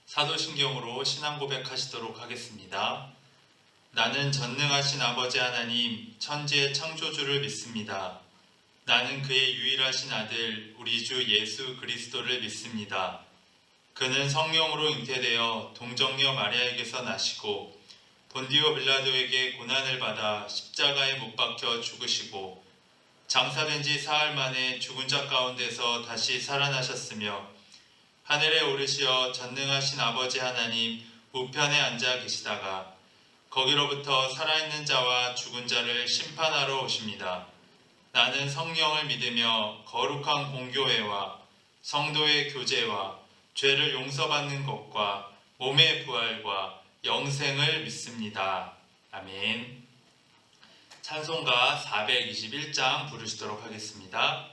사도신경으로 신앙 고백하시도록 하겠습니다. 나는 전능하신 아버지 하나님, 천지의 창조주를 믿습니다. 나는 그의 유일하신 아들, 우리 주 예수 그리스도를 믿습니다. 그는 성령으로 잉태되어 동정녀 마리아에게서 나시고 본디오 빌라도에게 고난을 받아 십자가에 못 박혀 죽으시고 장사된 지 사흘 만에 죽은 자 가운데서 다시 살아나셨으며 하늘에 오르시어 전능하신 아버지 하나님 우편에 앉아 계시다가 거기로부터 살아있는 자와 죽은 자를 심판하러 오십니다. 나는 성령을 믿으며 거룩한 공교회와 성도의 교제와 죄를 용서받는 것과 몸의 부활과 영생을 믿습니다. 아멘. 찬송가 421장 부르시도록 하겠습니다.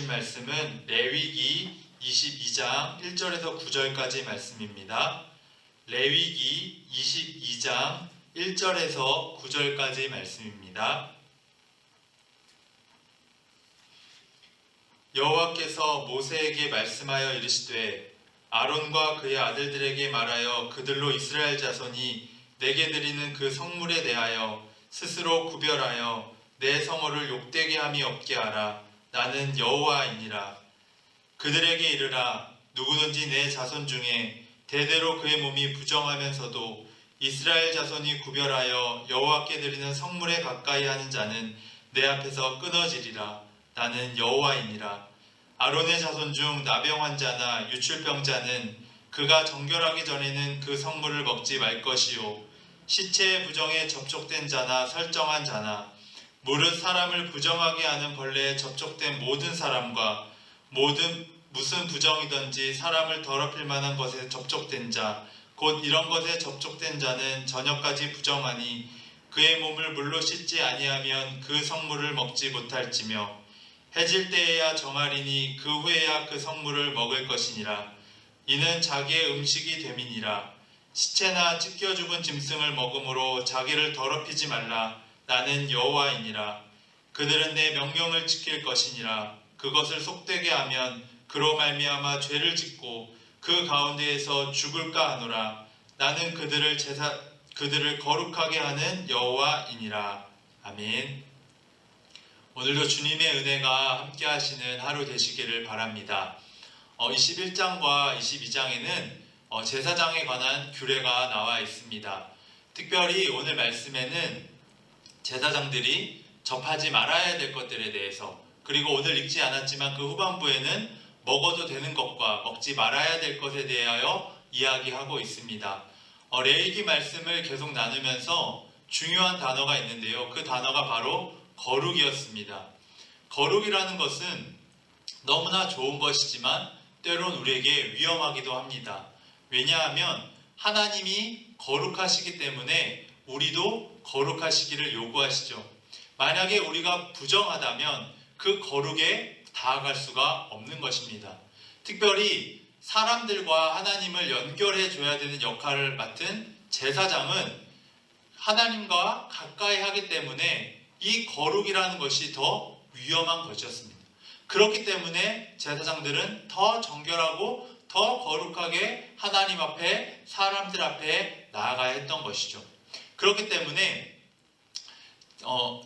말씀은 레위기 22장 1절에서 9절까지 말씀입니다. 레위기 22장 1절에서 9절까지 말씀입니다. 여호와께서 모세에게 말씀하여 이르시되 아론과 그의 아들들에게 말하여 그들로 이스라엘 자손이 내게 드리는 그 성물에 대하여 스스로 구별하여 내 성호를 욕되게 함이 없게 하라. 나는 여호와이니라. 그들에게 이르라. 누구든지 내 자손 중에 대대로 그의 몸이 부정하면서도 이스라엘 자손이 구별하여 여호와께 드리는 성물에 가까이 하는 자는 내 앞에서 끊어지리라. 나는 여호와이니라. 아론의 자손 중 나병 환자나 유출병자는 그가 정결하기 전에는 그 성물을 먹지 말 것이요 시체의 부정에 접촉된 자나 설정한 자나 무릇 사람을 부정하게 하는 벌레에 접촉된 모든 사람과 무슨 부정이든지 사람을 더럽힐 만한 것에 접촉된 자 곧 이런 것에 접촉된 자는 저녁까지 부정하니 그의 몸을 물로 씻지 아니하면 그 성물을 먹지 못할지며 해질 때에야 정하리니 그 후에야 그 성물을 먹을 것이니라. 이는 자기의 음식이 됨이니라. 시체나 찢겨 죽은 짐승을 먹음으로 자기를 더럽히지 말라. 나는 여호와이니라. 그들은 내 명령을 지킬 것이니라. 그것을 속되게 하면 그로 말미암아 죄를 짓고 그 가운데에서 죽을까 하노라. 나는 그들을 거룩하게 하는 여호와이니라. 아멘. 오늘도 주님의 은혜가 함께 하시는 하루 되시기를 바랍니다. 21장과 22장에는 제사장에 관한 규례가 나와 있습니다. 특별히 오늘 말씀에는 제사장들이 접하지 말아야 될 것들에 대해서, 그리고 오늘 읽지 않았지만 그 후반부에는 먹어도 되는 것과 먹지 말아야 될 것에 대하여 이야기하고 있습니다. 레위기 말씀을 계속 나누면서 중요한 단어가 있는데요. 그 단어가 바로 거룩이었습니다. 거룩이라는 것은 너무나 좋은 것이지만 때론 우리에게 위험하기도 합니다. 왜냐하면 하나님이 거룩하시기 때문에 우리도 거룩하시기를 요구하시죠. 만약에 우리가 부정하다면 그 거룩에 다가갈 수가 없는 것입니다. 특별히 사람들과 하나님을 연결해 줘야 되는 역할을 맡은 제사장은 하나님과 가까이 하기 때문에 이 거룩이라는 것이 더 위험한 것이었습니다. 그렇기 때문에 제사장들은 더 정결하고 더 거룩하게 하나님 앞에, 사람들 앞에 나아가야 했던 것이죠. 그렇기 때문에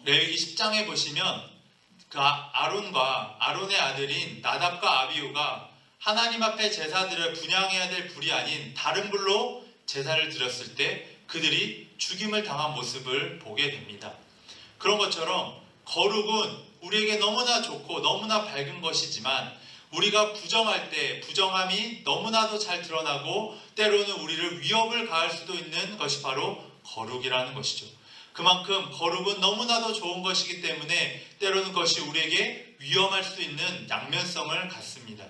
레위기 10장에 보시면 그 아론과 아론의 아들인 나답과 아비후가 하나님 앞에 제사들을 분향해야 될 불이 아닌 다른 불로 제사를 드렸을 때 그들이 죽임을 당한 모습을 보게 됩니다. 그런 것처럼 거룩은 우리에게 너무나 좋고 너무나 밝은 것이지만 우리가 부정할 때 부정함이 너무나도 잘 드러나고 때로는 우리를 위협을 가할 수도 있는 것이 바로 거룩이라는 것이죠. 그만큼 거룩은 너무나도 좋은 것이기 때문에 때로는 그것이 우리에게 위험할 수 있는 양면성을 갖습니다.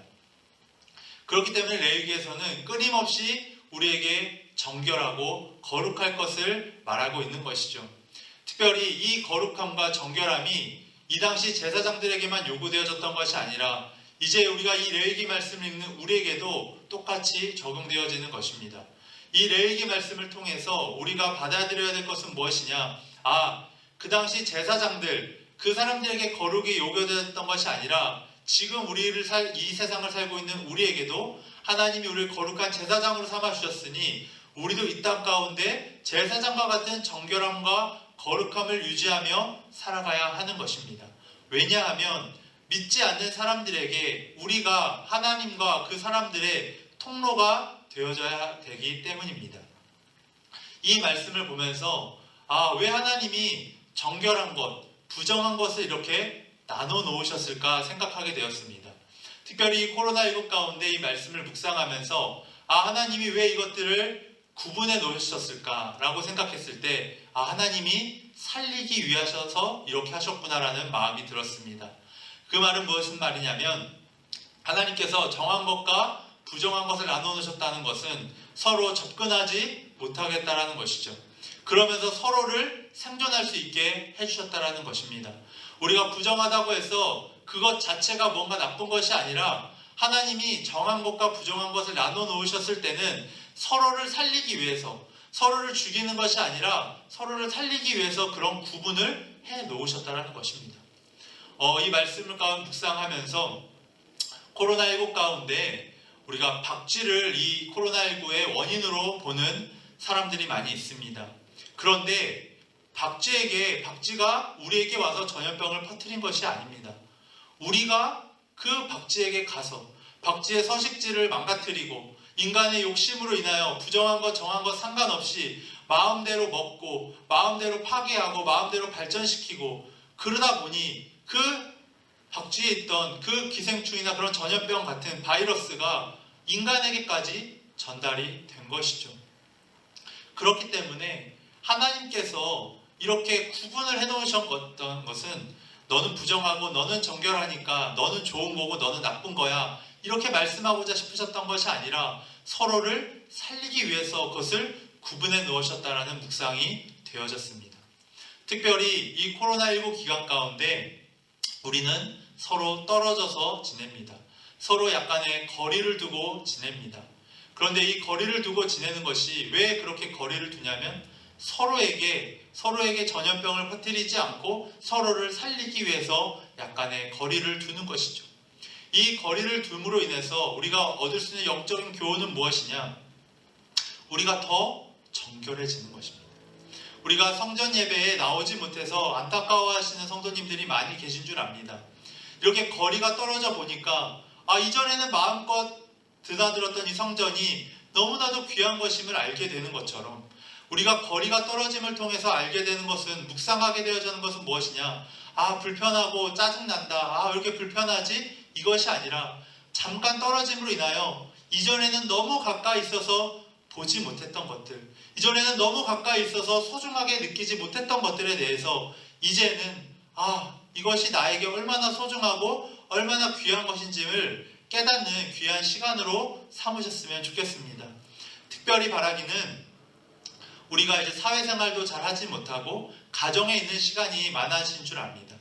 그렇기 때문에 레위기에서는 끊임없이 우리에게 정결하고 거룩할 것을 말하고 있는 것이죠. 특별히 이 거룩함과 정결함이 이 당시 제사장들에게만 요구되어졌던 것이 아니라 이제 우리가 이 레위기 말씀을 읽는 우리에게도 똑같이 적용되어지는 것입니다. 이 레위기 말씀을 통해서 우리가 받아들여야 될 것은 무엇이냐? 그 당시 제사장들, 그 사람들에게 거룩이 요구되었던 것이 아니라 지금 이 세상을 살고 있는 우리에게도 하나님이 우리를 거룩한 제사장으로 삼아주셨으니 우리도 이 땅 가운데 제사장과 같은 정결함과 거룩함을 유지하며 살아가야 하는 것입니다. 왜냐하면 믿지 않는 사람들에게 우리가 하나님과 그 사람들의 통로가 되어져야 되기 때문입니다. 이 말씀을 보면서 왜 하나님이 정결한 것, 부정한 것을 이렇게 나눠 놓으셨을까 생각하게 되었습니다. 특별히 코로나19 가운데 이 말씀을 묵상하면서 하나님이 왜 이것들을 구분해 놓으셨을까라고 생각했을 때 하나님이 살리기 위하셔서 이렇게 하셨구나라는 마음이 들었습니다. 그 말은 무슨 말이냐면 하나님께서 정한 것과 부정한 것을 나눠 놓으셨다는 것은 서로 접근하지 못하겠다라는 것이죠. 그러면서 서로를 생존할 수 있게 해주셨다라는 것입니다. 우리가 부정하다고 해서 그것 자체가 뭔가 나쁜 것이 아니라 하나님이 정한 것과 부정한 것을 나눠 놓으셨을 때는 서로를 살리기 위해서, 서로를 죽이는 것이 아니라 서로를 살리기 위해서 그런 구분을 해 놓으셨다라는 것입니다. 이 말씀을 묵상하면서 코로나19 가운데 우리가 박쥐를 이 코로나19의 원인으로 보는 사람들이 많이 있습니다. 그런데 박쥐가 우리에게 와서 전염병을 퍼뜨린 것이 아닙니다. 우리가 그 박쥐에게 가서 박쥐의 서식지를 망가뜨리고 인간의 욕심으로 인하여 부정한 것 정한 것 상관없이 마음대로 먹고 마음대로 파괴하고 마음대로 발전시키고 그러다 보니 그 박쥐에 있던 그 기생충이나 그런 전염병 같은 바이러스가 인간에게까지 전달이 된 것이죠. 그렇기 때문에 하나님께서 이렇게 구분을 해놓으셨던 것은 너는 부정하고 너는 정결하니까 너는 좋은 거고 너는 나쁜 거야 이렇게 말씀하고자 싶으셨던 것이 아니라 서로를 살리기 위해서 그것을 구분해 놓으셨다라는 묵상이 되어졌습니다. 특별히 이 코로나19 기간 가운데 우리는 서로 떨어져서 지냅니다. 서로 약간의 거리를 두고 지냅니다. 그런데 이 거리를 두고 지내는 것이 왜 그렇게 거리를 두냐면 서로에게 전염병을 퍼뜨리지 않고 서로를 살리기 위해서 약간의 거리를 두는 것이죠. 이 거리를 둠으로 인해서 우리가 얻을 수 있는 영적인 교훈은 무엇이냐? 우리가 더 정결해지는 것입니다. 우리가 성전 예배에 나오지 못해서 안타까워하시는 성도님들이 많이 계신 줄 압니다. 이렇게 거리가 떨어져 보니까 이전에는 마음껏 드나들었던 이 성전이 너무나도 귀한 것임을 알게 되는 것처럼 우리가 거리가 떨어짐을 통해서 알게 되는 것은, 묵상하게 되어지는 것은 무엇이냐? 아, 불편하고 짜증난다. 아, 왜 이렇게 불편하지? 이것이 아니라 잠깐 떨어짐으로 인하여 이전에는 너무 가까이 있어서 보지 못했던 것들, 이전에는 너무 가까이 있어서 소중하게 느끼지 못했던 것들에 대해서 이제는 이것이 나에게 얼마나 소중하고 얼마나 귀한 것인지를 깨닫는 귀한 시간으로 삼으셨으면 좋겠습니다. 특별히 바라기는 우리가 이제 사회생활도 잘 하지 못하고 가정에 있는 시간이 많아진 줄 압니다.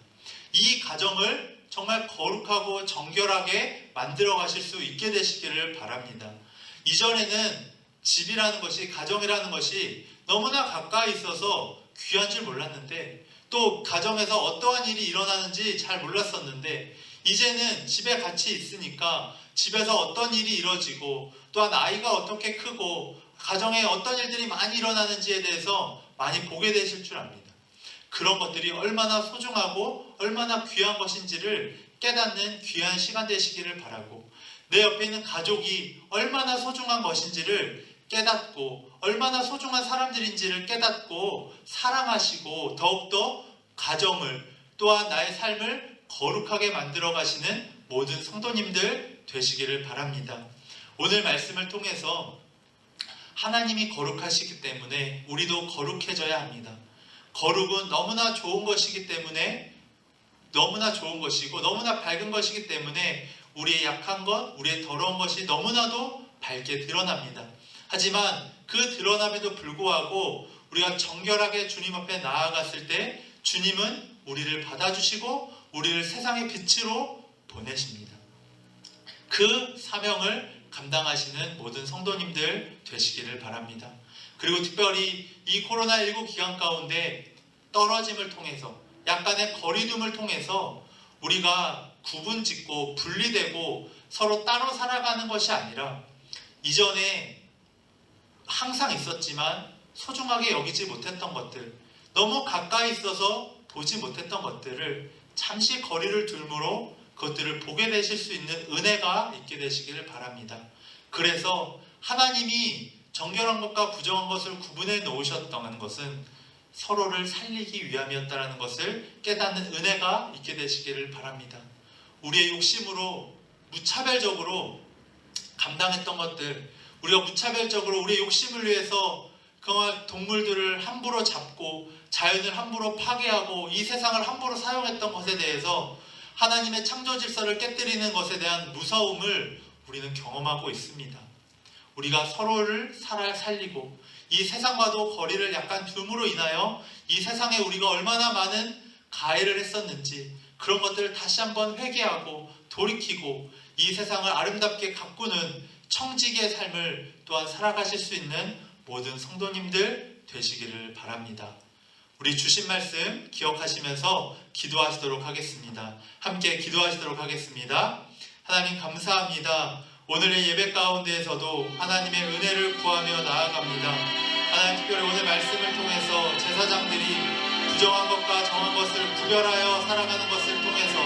이 가정을 정말 거룩하고 정결하게 만들어 가실 수 있게 되시기를 바랍니다. 이전에는 집이라는 것이, 가정이라는 것이 너무나 가까이 있어서 귀한 줄 몰랐는데, 또 가정에서 어떠한 일이 일어나는지 잘 몰랐었는데, 이제는 집에 같이 있으니까 집에서 어떤 일이 이루어지고 또한 아이가 어떻게 크고 가정에 어떤 일들이 많이 일어나는지에 대해서 많이 보게 되실 줄 압니다. 그런 것들이 얼마나 소중하고 얼마나 귀한 것인지를 깨닫는 귀한 시간 되시기를 바라고, 내 옆에 있는 가족이 얼마나 소중한 것인지를 깨닫고 얼마나 소중한 사람들인지를 깨닫고 사랑하시고 더욱더 가정을, 또한 나의 삶을 거룩하게 만들어 가시는 모든 성도님들 되시기를 바랍니다. 오늘 말씀을 통해서 하나님이 거룩하시기 때문에 우리도 거룩해져야 합니다. 거룩은 너무나 좋은 것이기 때문에, 너무나 좋은 것이고 너무나 밝은 것이기 때문에 우리의 약한 것, 우리의 더러운 것이 너무나도 밝게 드러납니다. 하지만 그 드러남에도 불구하고 우리가 정결하게 주님 앞에 나아갔을 때 주님은 우리를 받아주시고 우리를 세상의 빛으로 보내십니다. 그 사명을 감당하시는 모든 성도님들 되시기를 바랍니다. 그리고 특별히 이 코로나19 기간 가운데 떨어짐을 통해서, 약간의 거리둠을 통해서 우리가 구분짓고 분리되고 서로 따로 살아가는 것이 아니라 이전에 항상 있었지만 소중하게 여기지 못했던 것들, 너무 가까이 있어서 보지 못했던 것들을 잠시 거리를 둘므로 그것들을 보게 되실 수 있는 은혜가 있게 되시기를 바랍니다. 그래서 하나님이 정결한 것과 부정한 것을 구분해 놓으셨다는 것은 서로를 살리기 위함이었다는 것을 깨닫는 은혜가 있게 되시기를 바랍니다. 우리의 욕심으로 무차별적으로 감당했던 것들, 우리가 무차별적으로 우리의 욕심을 위해서 그동안 동물들을 함부로 잡고 자연을 함부로 파괴하고 이 세상을 함부로 사용했던 것에 대해서 하나님의 창조 질서를 깨뜨리는 것에 대한 무서움을 우리는 경험하고 있습니다. 우리가 서로를 살리고 이 세상과도 거리를 약간 둠으로 인하여 이 세상에 우리가 얼마나 많은 가해를 했었는지, 그런 것들을 다시 한번 회개하고 돌이키고 이 세상을 아름답게 가꾸는 청지기의 삶을 또한 살아가실 수 있는 모든 성도님들 되시기를 바랍니다. 우리 주신 말씀 기억하시면서 기도하시도록 하겠습니다. 함께 기도하시도록 하겠습니다. 하나님 감사합니다. 오늘의 예배 가운데에서도 하나님의 은혜를 구하며 나아갑니다. 하나님, 특별히 오늘 말씀을 통해서 제사장들이 부정한 것과 정한 것을 구별하여 살아가는 것을 통해서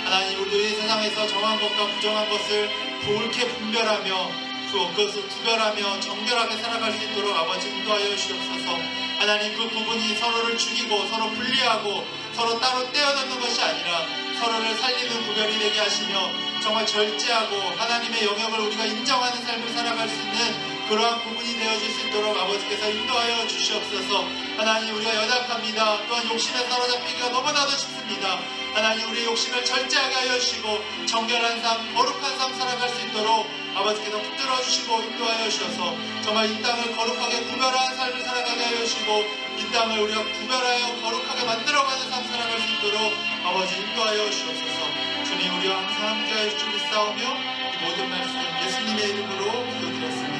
하나님, 우리도 이 세상에서 정한 것과 부정한 것을 옳게 분별하며 그것을 구별하며 정결하게 살아갈 수 있도록 아버지 인도하여 주시옵소서. 하나님, 그 부분이 서로를 죽이고 서로 분리하고 서로 따로 떼어놓는 것이 아니라 서로를 살리는 구별이 되게 하시며 정말 절제하고 하나님의 영역을 우리가 인정하는 삶을 살아갈 수 있는 그러한 부분이 되어질 수 있도록 아버지께서 인도하여 주시옵소서. 하나님, 우리가 연약합니다. 또한 욕심에 사로잡히기가 너무나도 쉽습니다. 하나님, 우리의 욕심을 절제하게 하여 주시고 정결한 삶, 거룩한 삶 살아갈 수 있도록 아버지께서 붙들어 주시고 인도하여 주셔서 정말 이 땅을 거룩하게 구별한 삶을 살아가게 하여 주시고 이 땅을 우리가 구별하여 거룩하게 만들어가는 삶 살아갈 수 있도록 아버지 인도하여 주옵소서. 주님, 우리와 항상 함께하여 주시옵소서. 이 모든 말씀 예수님의 이름으로 기도드렸습니다.